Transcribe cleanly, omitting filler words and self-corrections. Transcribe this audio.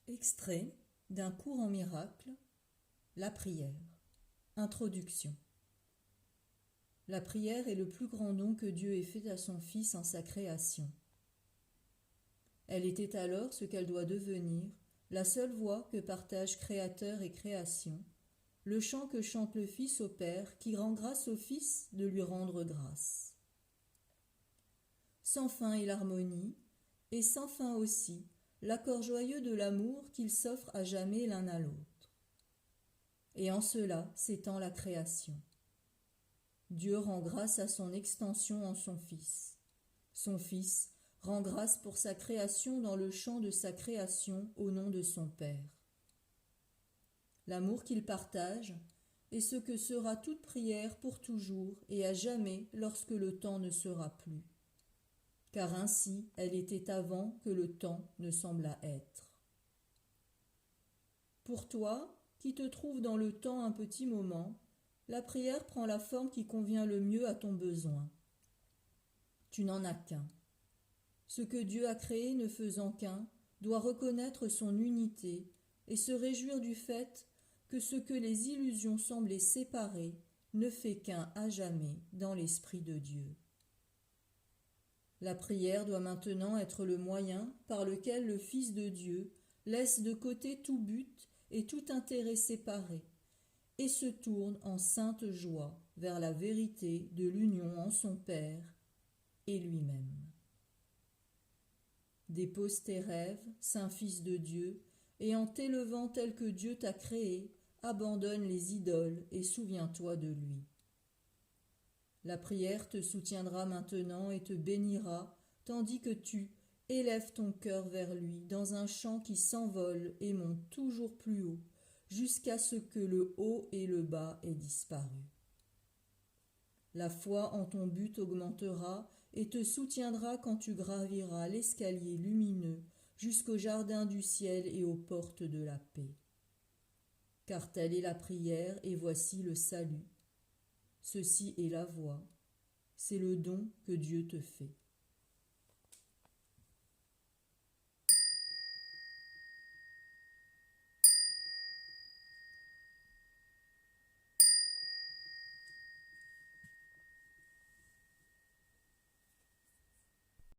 Extrait d'un cours en miracle, la prière. Introduction. La prière est le plus grand don que Dieu ait fait à son Fils en sa création. Elle était alors ce qu'elle doit devenir, la seule voix que partagent Créateur et création, le chant que chante le Fils au Père qui rend grâce au Fils de lui rendre grâce. Sans fin est l'harmonie, et sans fin aussi l'accord joyeux de l'amour qu'ils s'offrent à jamais l'un à l'autre. Et en cela s'étend la création. Dieu rend grâce à son extension en son Fils. Son Fils rend grâce pour sa création dans le chant de sa création au nom de son Père. L'amour qu'ils partagent est ce que sera toute prière pour toujours et à jamais lorsque le temps ne sera plus. Car ainsi elle était avant que le temps ne semblât être. Pour toi, qui te trouves dans le temps un petit moment, la prière prend la forme qui convient le mieux à ton besoin. Tu n'en as qu'un. Ce que Dieu a créé ne faisant qu'un, doit reconnaître son unité et se réjouir du fait que ce que les illusions semblaient séparer ne fait qu'un à jamais dans l'Esprit de Dieu. La prière doit maintenant être le moyen par lequel le Fils de Dieu laisse de côté tout but et tout intérêt séparé, et se tourne en sainte joie vers la vérité de l'union en son Père et lui-même. Dépose tes rêves, saint Fils de Dieu, et en t'élevant tel que Dieu t'a créé, abandonne les idoles et souviens-toi de lui. La prière te soutiendra maintenant et te bénira, tandis que tu élèves ton cœur vers lui dans un chant qui s'envole et monte toujours plus haut, jusqu'à ce que le haut et le bas aient disparu. La foi en ton but augmentera et te soutiendra quand tu graviras l'escalier lumineux jusqu'au jardin du ciel et aux portes de la paix. Car telle est la prière et voici le salut. Ceci est la voie, c'est le don que Dieu te fait.